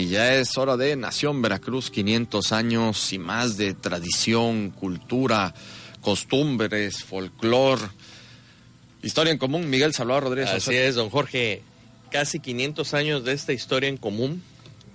ya es hora de Nación Veracruz, 500 años y más de tradición, cultura, costumbres, folclor, historia en común. Miguel Salvador Rodríguez. Así es, don Jorge, casi 500 años de esta historia en común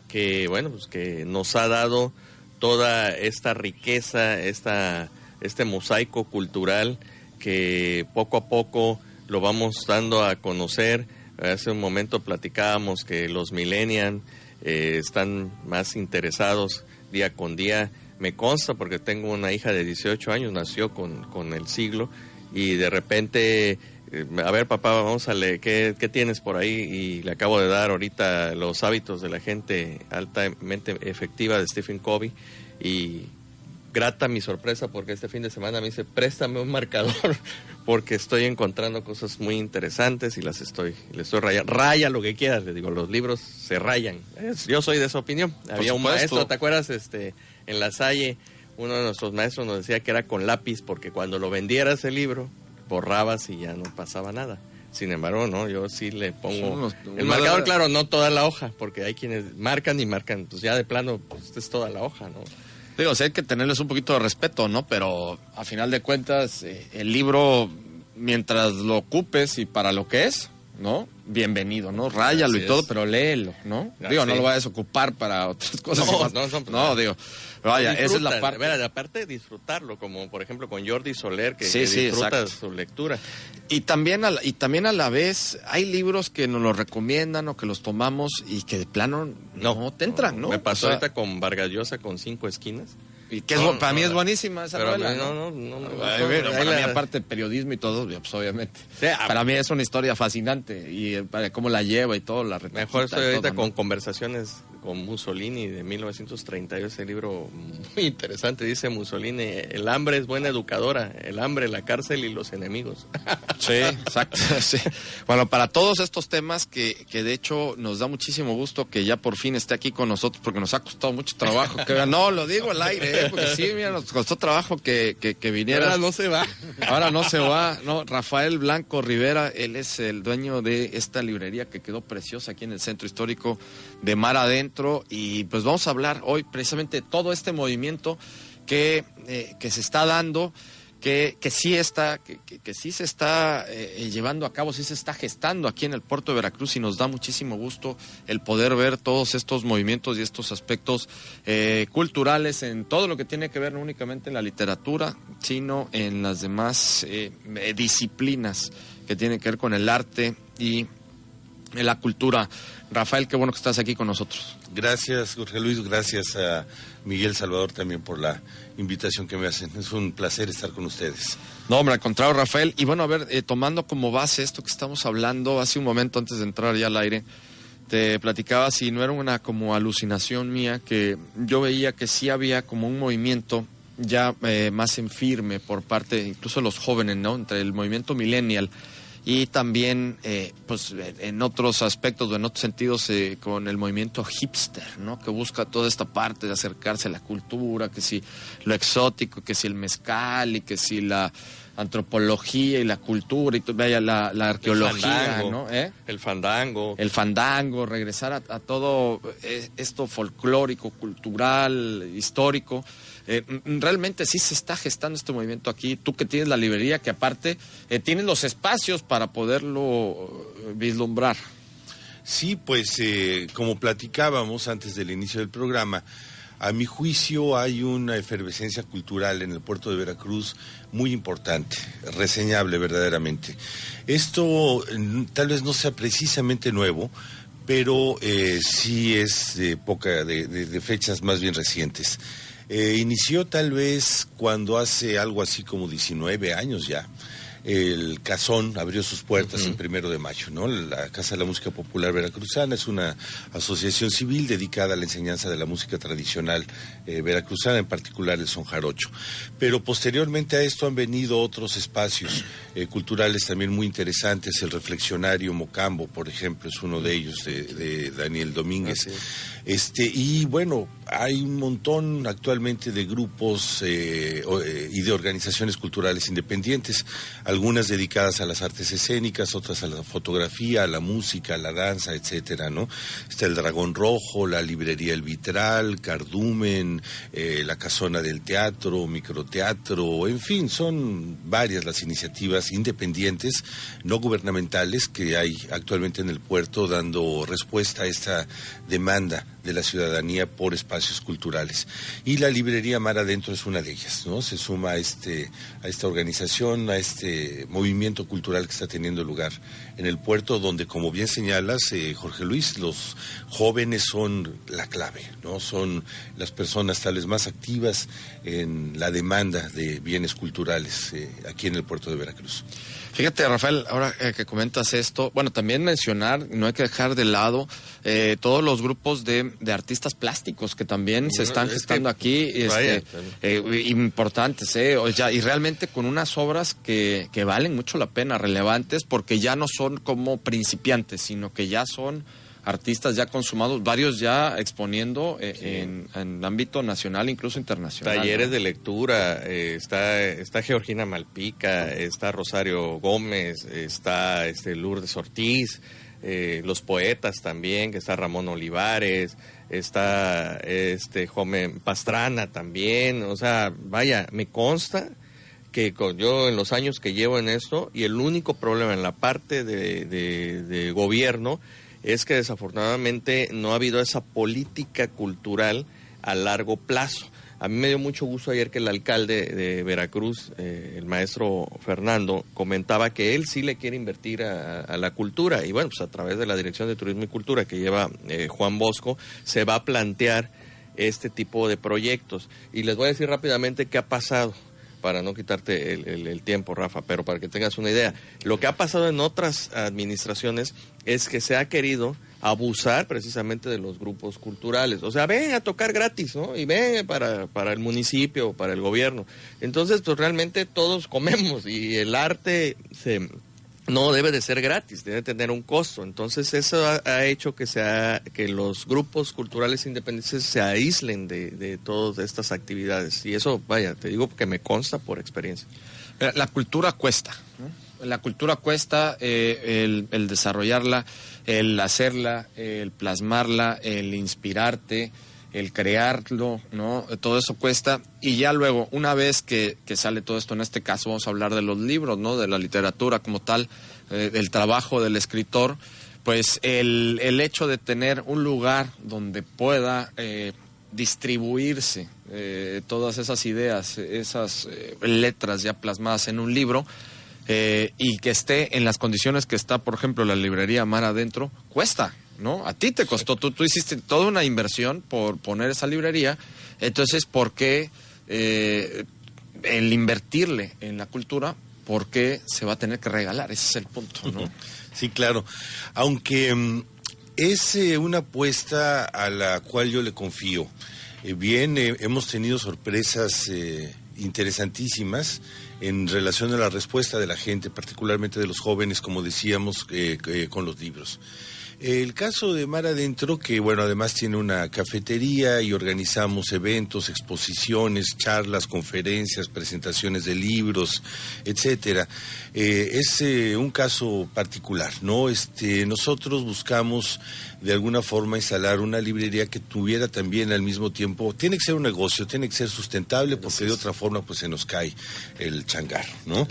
que, bueno, pues que nos ha dado toda esta riqueza, este mosaico cultural que poco a poco lo vamos dando a conocer. Hace un momento platicábamos que los millennials están más interesados día con día. Me consta porque tengo una hija de 18 años, nació con el siglo, y de repente, a ver papá, vamos a leer, ¿qué tienes por ahí? Y le acabo de dar ahorita Los hábitos de la gente altamente efectiva de Stephen Covey, y grata mi sorpresa porque este fin de semana me dice, préstame un marcador porque estoy encontrando cosas muy interesantes y le estoy rayando. Raya lo que quieras, le digo, los libros se rayan. Yo soy de esa opinión. Había un maestro, ¿te acuerdas? En La Salle, uno de nuestros maestros nos decía que era con lápiz porque cuando lo vendieras el libro, borrabas y ya no pasaba nada. Sin embargo, no, yo sí le pongo el marcador, claro, no toda la hoja, porque hay quienes marcan y marcan, pues ya de plano, pues es toda la hoja, ¿no? Digo, sí hay que tenerles un poquito de respeto, ¿no? Pero a final de cuentas, el libro, mientras lo ocupes y para lo que es, ¿no? Bienvenido, ¿no? Ráyalo y todo, pero léelo, ¿no? Ya, digo, sí. no lo vayas a ocupar para otras cosas. No, digo, vaya, esa es la parte. Aparte de disfrutarlo, como por ejemplo con Jordi Soler, que sí, disfruta exacto. su lectura. Y también a la vez hay libros que nos los recomiendan o que los tomamos y que de plano no te entran, ¿no? Me pasó ahorita con Vargas Llosa con 5 esquinas. Y que para mí es buenísima esa novela. Para mí, aparte de periodismo y todo, pues obviamente. Sí, para mí es una historia fascinante y para cómo la lleva y todo, la retrata. Mejor estoy ahorita todo, con Conversaciones con Mussolini de 1932, ese libro muy interesante. Dice Mussolini, el hambre es buena educadora, el hambre, la cárcel y los enemigos. Sí, exacto. Sí. Bueno, para todos estos temas que de hecho nos da muchísimo gusto que ya por fin esté aquí con nosotros, porque nos ha costado mucho trabajo. No, lo digo al aire, porque sí, mira, nos costó trabajo que viniera. Ahora no se va. Ahora no se va, no. Rafael Blanco Rivera, él es el dueño de esta librería que quedó preciosa aquí en el Centro Histórico de Mar Adentro, y pues vamos a hablar hoy precisamente de todo este movimiento que se está dando, que sí se está llevando a cabo, sí se está gestando aquí en el puerto de Veracruz, y nos da muchísimo gusto el poder ver todos estos movimientos y estos aspectos culturales en todo lo que tiene que ver no únicamente en la literatura, sino en las demás disciplinas que tienen que ver con el arte y la cultura. Rafael, qué bueno que estás aquí con nosotros. Gracias, Jorge Luis, gracias a Miguel Salvador también por la invitación que me hacen. Es un placer estar con ustedes. No, hombre, al contrario, Rafael. Y bueno, a ver, tomando como base esto que estamos hablando, hace un momento antes de entrar ya al aire, te platicaba si no era una como alucinación mía, que yo veía que sí había como un movimiento ya más en firme por parte incluso de los jóvenes, ¿no? Entre el movimiento millennial y también, pues, en otros aspectos o en otros sentidos, con el movimiento hipster, ¿no? Que busca toda esta parte de acercarse a la cultura, que si lo exótico, que si el mezcal, y que si la antropología y la cultura, y vaya la arqueología, ¿no? El fandango. El fandango, regresar a todo esto folclórico, cultural, histórico. Realmente sí se está gestando este movimiento aquí. Tú que tienes la librería, que aparte tienes los espacios para poderlo vislumbrar. Sí, pues como platicábamos antes del inicio del programa, a mi juicio hay una efervescencia cultural en el puerto de Veracruz muy importante, reseñable verdaderamente. Esto tal vez no sea precisamente nuevo, pero sí es de fechas más bien recientes. Inició tal vez cuando hace algo así como 19 años ya. El Cazón abrió sus puertas el 1 de mayo, ¿no? La Casa de la Música Popular Veracruzana es una asociación civil dedicada a la enseñanza de la música tradicional veracruzana, en particular el son jarocho. Pero posteriormente a esto han venido otros espacios culturales también muy interesantes. El Reflexionario Mocambo, por ejemplo, es uno de ellos, de Daniel Domínguez. Y bueno, hay un montón actualmente de grupos y de organizaciones culturales independientes. algunas dedicadas a las artes escénicas, otras a la fotografía, a la música, a la danza, etcétera, ¿no? Está el Dragón Rojo, la librería El Vitral, Cardumen, la Casona del Teatro, Microteatro, en fin, son varias las iniciativas independientes, no gubernamentales, que hay actualmente en el puerto dando respuesta a esta demanda de la ciudadanía por espacios culturales. Y la librería Mar Adentro es una de ellas, ¿no? Se suma a esta organización, a este movimiento cultural que está teniendo lugar en el puerto, donde, como bien señalas, Jorge Luis, los jóvenes son la clave, ¿no? Son las personas tal vez más activas en la demanda de bienes culturales aquí en el puerto de Veracruz. Fíjate, Rafael, ahora que comentas esto, bueno, también mencionar, no hay que dejar de lado todos los grupos de artistas plásticos que también se están gestando aquí, importantes, y realmente con unas obras que valen mucho la pena, relevantes, porque ya no son como principiantes, sino que ya son artistas ya consumados, varios ya exponiendo en ámbito nacional, incluso internacional. Talleres, ¿no?, de lectura, está Georgina Malpica, está Rosario Gómez, está Lourdes Ortiz, los poetas también, que está Ramón Olivares, está Joven Pastrana también, o sea, vaya, me consta que yo en los años que llevo en esto, y el único problema en la parte de gobierno es que desafortunadamente no ha habido esa política cultural a largo plazo. A mí me dio mucho gusto ayer que el alcalde de Veracruz, el maestro Fernando, comentaba que él sí le quiere invertir a la cultura, y bueno, pues a través de la Dirección de Turismo y Cultura que lleva Juan Bosco, se va a plantear este tipo de proyectos. Y les voy a decir rápidamente qué ha pasado, para no quitarte el tiempo, Rafa, pero para que tengas una idea. Lo que ha pasado en otras administraciones es que se ha querido abusar precisamente de los grupos culturales. O sea, ven a tocar gratis, ¿no? Y ven para el municipio, para el gobierno. Entonces, pues realmente todos comemos, y el arte no debe de ser gratis, debe tener un costo. Entonces eso ha hecho que los grupos culturales independientes se aíslen de todas estas actividades. Y eso, vaya, te digo que me consta por experiencia. La cultura cuesta, ¿no? La cultura cuesta, el desarrollarla, el hacerla, el plasmarla, el inspirarte, el crearlo, ¿no? Todo eso cuesta. Y ya luego, una vez que sale todo esto, en este caso vamos a hablar de los libros, ¿no? De la literatura como tal, del trabajo del escritor, pues el hecho de tener un lugar donde pueda distribuirse todas esas ideas, esas letras ya plasmadas en un libro, y que esté en las condiciones que está, por ejemplo, la librería Mar Adentro, cuesta, ¿no? A ti te costó, tú hiciste toda una inversión por poner esa librería. Entonces, ¿por qué el invertirle en la cultura, por qué se va a tener que regalar? Ese es el punto, ¿no? Sí, claro. Aunque es una apuesta a la cual yo le confío. Hemos tenido sorpresas interesantísimas en relación a la respuesta de la gente, particularmente de los jóvenes, como decíamos, con los libros. El caso de Mar Adentro, que bueno, además tiene una cafetería y organizamos eventos, exposiciones, charlas, conferencias, presentaciones de libros, etcétera, es un caso particular, ¿no? Nosotros buscamos de alguna forma instalar una librería que tuviera también al mismo tiempo, tiene que ser un negocio, tiene que ser sustentable, porque de otra forma pues se nos cae el changarro, ¿no?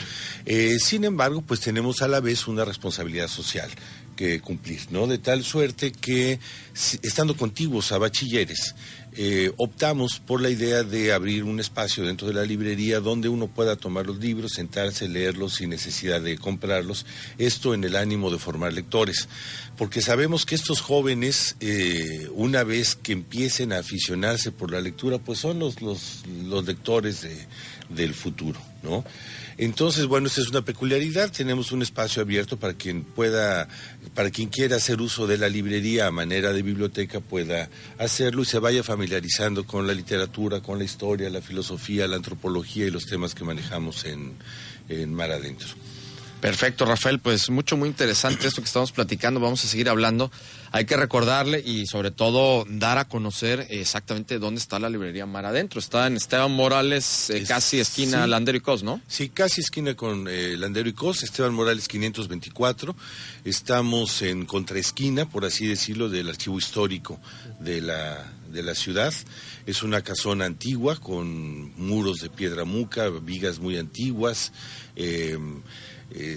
Sin embargo, pues tenemos a la vez una responsabilidad social que cumplir, ¿no? De tal suerte que, estando contiguos a bachilleres, optamos por la idea de abrir un espacio dentro de la librería donde uno pueda tomar los libros, sentarse, leerlos sin necesidad de comprarlos, esto en el ánimo de formar lectores, porque sabemos que estos jóvenes, una vez que empiecen a aficionarse por la lectura, pues son los lectores del futuro, ¿no? Entonces, bueno, esta es una peculiaridad. Tenemos un espacio abierto para quien quiera hacer uso de la librería a manera de biblioteca, pueda hacerlo y se vaya familiarizando con la literatura, con la historia, la filosofía, la antropología y los temas que manejamos en Mar Adentro. Perfecto, Rafael, pues muy interesante esto que estamos platicando, vamos a seguir hablando. Hay que recordarle y sobre todo dar a conocer exactamente dónde está la librería Mar Adentro. Está en Esteban Morales, casi esquina sí, Landero y Cos, ¿no? Sí, casi esquina con Landero y Cos, Esteban Morales 524. Estamos en contraesquina, por así decirlo, del archivo histórico de la ciudad. Es una casona antigua con muros de piedra muca, vigas muy antiguas.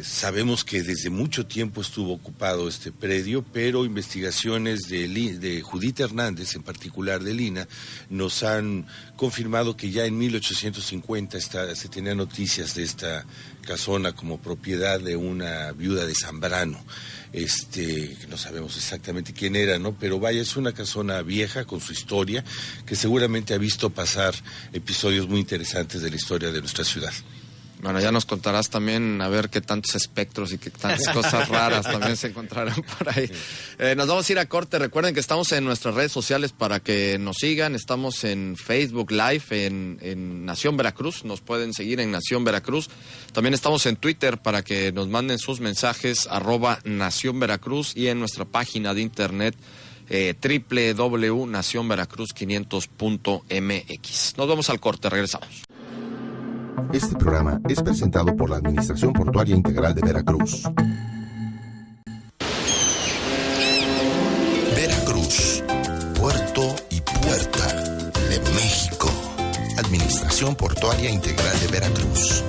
Sabemos que desde mucho tiempo estuvo ocupado este predio, pero investigaciones de Judith Hernández, en particular de Lina, nos han confirmado que ya en 1850 se tenían noticias de esta casona como propiedad de una viuda de Zambrano. No sabemos exactamente quién era, ¿no? Pero vaya, es una casona vieja con su historia, que seguramente ha visto pasar episodios muy interesantes de la historia de nuestra ciudad. Bueno, ya nos contarás también a ver qué tantos espectros y qué tantas cosas raras también se encontrarán por ahí. Nos vamos a ir a corte. Recuerden que estamos en nuestras redes sociales para que nos sigan. Estamos en Facebook Live, en Nación Veracruz. Nos pueden seguir en Nación Veracruz. También estamos en Twitter para que nos manden sus mensajes, @Nación Veracruz, y en nuestra página de internet www.nacionveracruz500.mx. Nos vamos al corte, regresamos. Este programa es presentado por la Administración Portuaria Integral de Veracruz. Veracruz, puerto y puerta de México. Administración Portuaria Integral de Veracruz.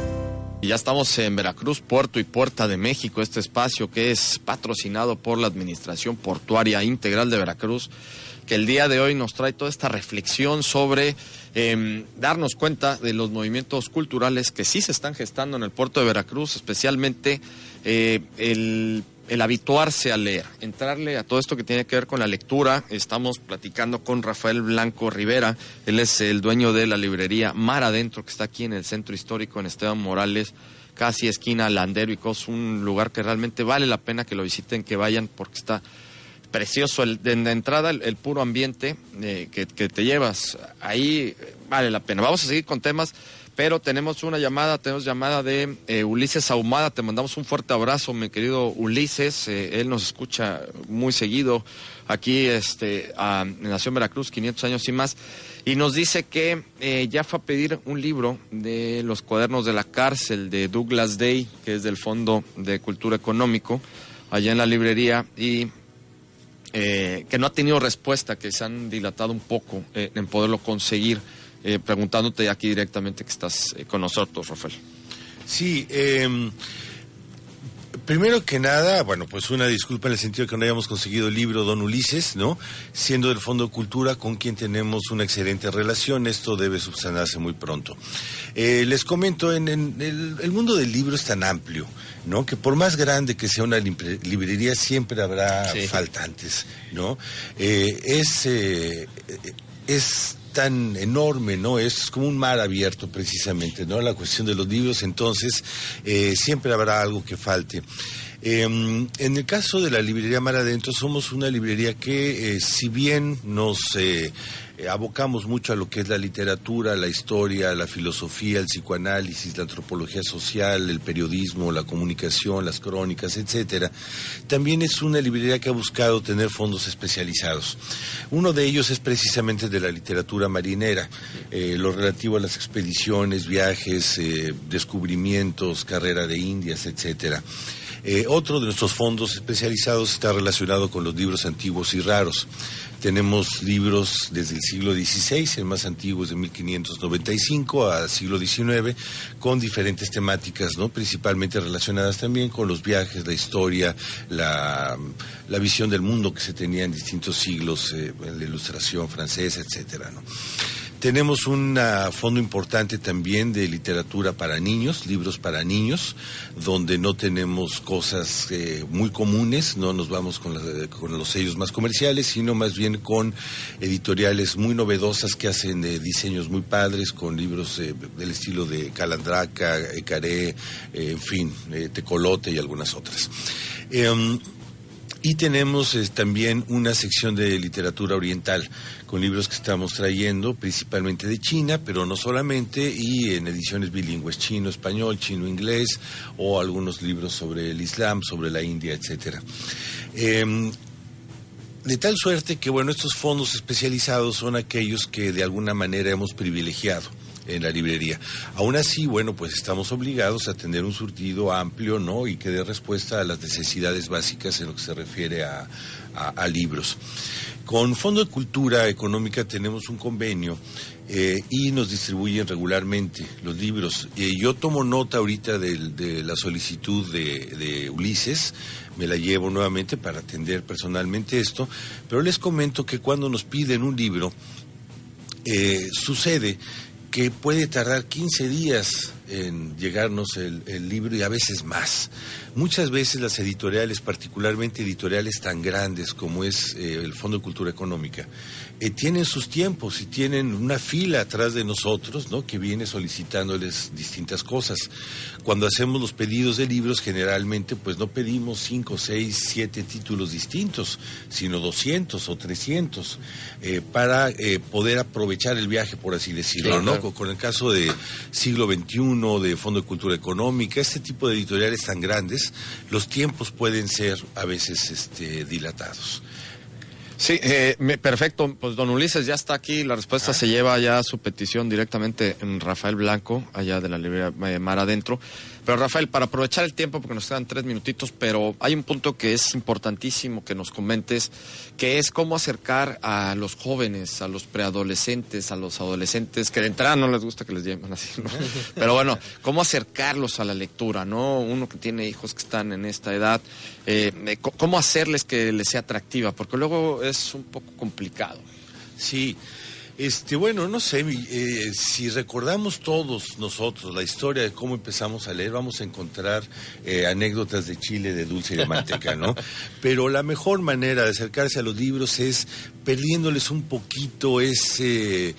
Y ya estamos en Veracruz, puerto y puerta de México, este espacio que es patrocinado por la Administración Portuaria Integral de Veracruz, que el día de hoy nos trae toda esta reflexión sobre darnos cuenta de los movimientos culturales que sí se están gestando en el puerto de Veracruz, especialmente el habituarse a leer, entrarle a todo esto que tiene que ver con la lectura. Estamos platicando con Rafael Blanco Rivera, él es el dueño de la librería Mar Adentro, que está aquí en el centro histórico, en Esteban Morales, casi esquina Landero y Cos, un lugar que realmente vale la pena que lo visiten, que vayan, porque está precioso de entrada, el puro ambiente que te llevas ahí, vale la pena. Vamos a seguir con temas, pero tenemos llamada de Ulises Ahumada. Te mandamos un fuerte abrazo, mi querido Ulises. Él nos escucha muy seguido aquí en Nación Veracruz, 500 años y más, y nos dice que ya fue a pedir un libro de los cuadernos de la cárcel de Douglas Day, que es del Fondo de Cultura Económico, allá en la librería, y que no ha tenido respuesta, que se han dilatado un poco en poderlo conseguir, preguntándote aquí directamente que estás con nosotros, Rafael. Sí, primero que nada, bueno, pues una disculpa en el sentido de que no hayamos conseguido el libro, don Ulises, ¿no? Siendo del Fondo de Cultura, con quien tenemos una excelente relación, esto debe subsanarse muy pronto. Les comento, en el mundo del libro es tan amplio, ¿no? Que por más grande que sea una librería, siempre habrá faltantes, ¿no? Es tan enorme, ¿no? Es como un mar abierto, precisamente, ¿no? La cuestión de los libros, entonces, siempre habrá algo que falte. En el caso de la librería Mar Adentro, somos una librería que, si bien nos abocamos mucho a lo que es la literatura, la historia, la filosofía, el psicoanálisis, la antropología social, el periodismo, la comunicación, las crónicas, etcétera, también es una librería que ha buscado tener fondos especializados. Uno de ellos es precisamente de la literatura marinera, lo relativo a las expediciones, viajes, descubrimientos, carrera de Indias, etcétera. Otro de nuestros fondos especializados está relacionado con los libros antiguos y raros. Tenemos libros desde el siglo XVI, el más antiguo es de 1595 al siglo XIX, con diferentes temáticas, ¿no? Principalmente relacionadas también con los viajes, la historia, la visión del mundo que se tenía en distintos siglos, en la Ilustración francesa, etcétera, ¿no? Tenemos un fondo importante también de literatura para niños, libros para niños, donde no tenemos cosas muy comunes, no nos vamos con los sellos más comerciales, sino más bien con editoriales muy novedosas que hacen diseños muy padres, con libros del estilo de Calandraca, Caré, en fin, Tecolote y algunas otras. Y tenemos también una sección de literatura oriental, con libros que estamos trayendo, principalmente de China, pero no solamente, y en ediciones bilingües, chino-español, chino-inglés, o algunos libros sobre el Islam, sobre la India, etcétera. De tal suerte que, bueno, estos fondos especializados son aquellos que de alguna manera hemos privilegiado en la librería. Aún así, bueno, pues estamos obligados a tener un surtido amplio, ¿no? Y que dé respuesta a las necesidades básicas en lo que se refiere a libros. Con Fondo de Cultura Económica tenemos un convenio y nos distribuyen regularmente los libros. Yo tomo nota ahorita de la solicitud de Ulises, me la llevo nuevamente para atender personalmente esto, pero les comento que cuando nos piden un libro, sucede que puede tardar 15 días en llegarnos el libro y a veces más. Muchas veces las editoriales, particularmente editoriales tan grandes como es el Fondo de Cultura Económica, tienen sus tiempos y tienen una fila atrás de nosotros, ¿no?, que viene solicitándoles distintas cosas. Cuando hacemos los pedidos de libros, generalmente pues no pedimos 5, 6, 7 títulos distintos, sino 200 o 300 para poder aprovechar el viaje, por así decirlo, claro, ¿no? Con el caso de Siglo XXI, de Fondo de Cultura Económica, este tipo de editoriales tan grandes, los tiempos pueden ser a veces dilatados. Sí, perfecto. Pues don Ulises ya está aquí. La respuesta se lleva ya a su petición directamente en Rafael Blanco, allá de la librería Mar Adentro. Pero Rafael, para aprovechar el tiempo, porque nos quedan 3 minutitos, pero hay un punto que es importantísimo que nos comentes, que es cómo acercar a los jóvenes, a los preadolescentes, a los adolescentes, que de entrada no les gusta que les llamen así, ¿no? Pero bueno, cómo acercarlos a la lectura, ¿no? Uno que tiene hijos que están en esta edad, cómo hacerles que les sea atractiva, porque luego es un poco complicado. Sí. Bueno, no sé, si recordamos todos nosotros la historia de cómo empezamos a leer, vamos a encontrar anécdotas de chile, de dulce y de manteca, ¿no? Pero la mejor manera de acercarse a los libros es perdiéndoles un poquito ese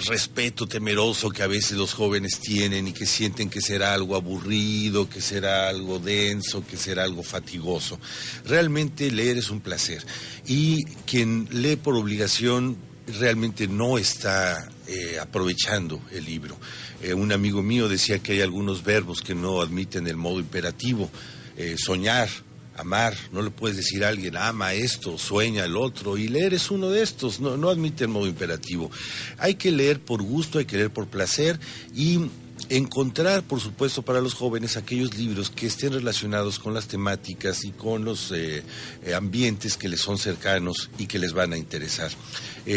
respeto temeroso que a veces los jóvenes tienen y que sienten que será algo aburrido, que será algo denso, que será algo fatigoso. Realmente leer es un placer. Y quien lee por obligación realmente no está aprovechando el libro. Un amigo mío decía que hay algunos verbos que no admiten el modo imperativo. Soñar, amar, no le puedes decir a alguien ama esto, sueña el otro, y leer es uno de estos, no admite el modo imperativo. Hay que leer por gusto, hay que leer por placer y encontrar, por supuesto, para los jóvenes aquellos libros que estén relacionados con las temáticas y con los ambientes que les son cercanos y que les van a interesar.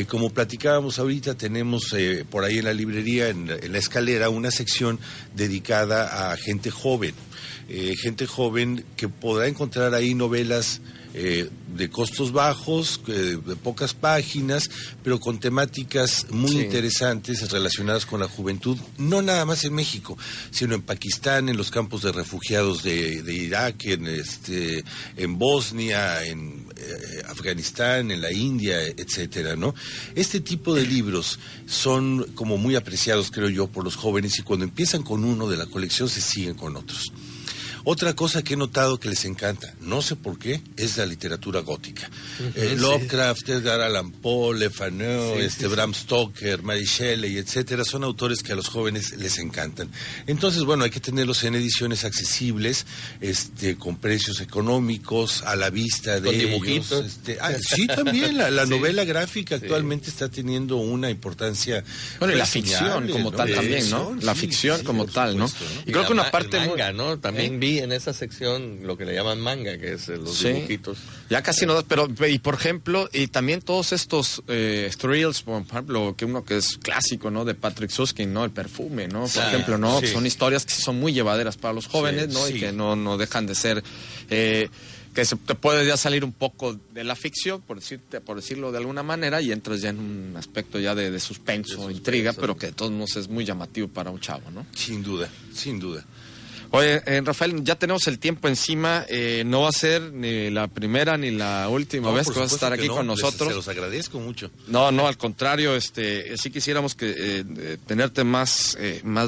Como platicábamos ahorita, tenemos por ahí en la librería, en la escalera, una sección dedicada a gente joven que podrá encontrar ahí novelas de costos bajos, de pocas páginas, pero con temáticas muy interesantes relacionadas con la juventud, no nada más en México, sino en Pakistán, en los campos de refugiados de Irak, en Bosnia, en Afganistán, en la India, etcétera, ¿no? Este tipo de libros son como muy apreciados, creo yo, por los jóvenes, y cuando empiezan con uno de la colección se siguen con otros. Otra cosa que he notado que les encanta, no sé por qué, es la literatura gótica. Lovecraft, Edgar Allan Poe, Le Fanu, Bram Stoker, Mary Shelley, etcétera, son autores que a los jóvenes les encantan. Entonces, bueno, hay que tenerlos en ediciones accesibles, con precios económicos, a la vista de con ellos. Dibujitos. Sí, también, la novela gráfica actualmente está teniendo una importancia. Bueno, y la ficción como tal también, ¿no? La ficción como tal, ¿no? Y creo que una parte manga, ¿no? También vi en esa sección lo que le llaman manga, que es los dibujitos. Ya casi no, pero y por ejemplo, y también todos estos thrills, por ejemplo, que uno que es clásico, ¿no? De Patrick Süskind, ¿no? El perfume, ¿no? Por ejemplo, ¿no? Son historias que son muy llevaderas para los jóvenes, ¿no? Y que no dejan de ser que te puede ya salir un poco de la ficción, por decirlo de alguna manera, y entras ya en un aspecto ya de suspenso, intriga, pero que de todos modos es muy llamativo para un chavo, ¿no? Sin duda. Oye, Rafael, ya tenemos el tiempo encima, no va a ser ni la primera ni la última vez que vas a estar aquí con nosotros. Se los agradezco mucho. No, al contrario, sí quisiéramos que tenerte más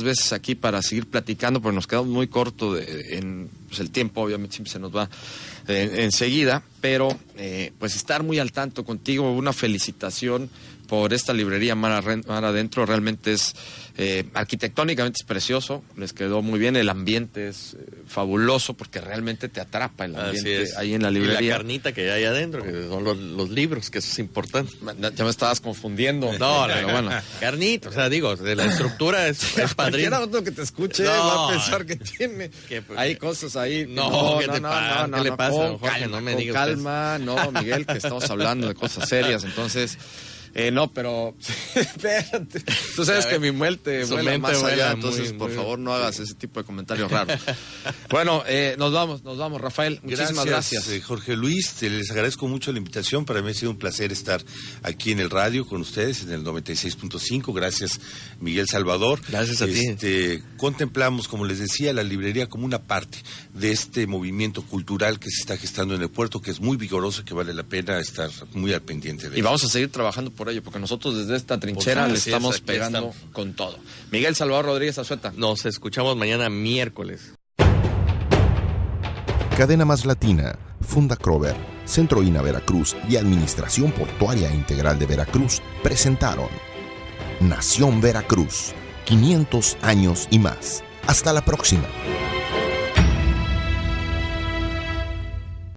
veces aquí para seguir platicando, porque nos quedamos muy corto en pues el tiempo obviamente siempre se nos va enseguida, pero pues estar muy al tanto contigo. Una felicitación por esta librería Mar Adentro. Realmente es arquitectónicamente es precioso, les quedó muy bien, el ambiente es fabuloso porque realmente te atrapa el ambiente ahí en la librería. Y la carnita que hay adentro, que son los libros, que eso es importante. Ya me estabas confundiendo. No, pero bueno, carnita, o sea, digo, de la estructura es padrino. Cualquiera otro que te escuche va a pensar que tiene hay cosas ahí. No, ¿qué le pasa, Jorge? Calma, no me digas. Calma, no, Miguel, que estamos hablando de cosas serias, entonces... no, pero espérate. Tú sabes que mi mente vuela más allá, entonces por favor no hagas ese tipo de comentarios raros. Bueno, nos vamos, Rafael. Muchísimas gracias. Jorge Luis, les agradezco mucho la invitación. Para mí ha sido un placer estar aquí en el radio con ustedes en el 96.5. Gracias, Miguel Salvador. Gracias a ti. Contemplamos, como les decía, la librería como una parte de este movimiento cultural que se está gestando en el puerto, que es muy vigoroso y que vale la pena estar muy al pendiente de él. Y vamos a seguir trabajando por ello, porque nosotros desde esta trinchera le estamos pegando con todo. Miguel Salvador Rodríguez Azueta. Nos escuchamos mañana miércoles. Cadena Más Latina, Funda Crover, Centro INA Veracruz y Administración Portuaria Integral de Veracruz presentaron Nación Veracruz, 500 años y más. Hasta la próxima.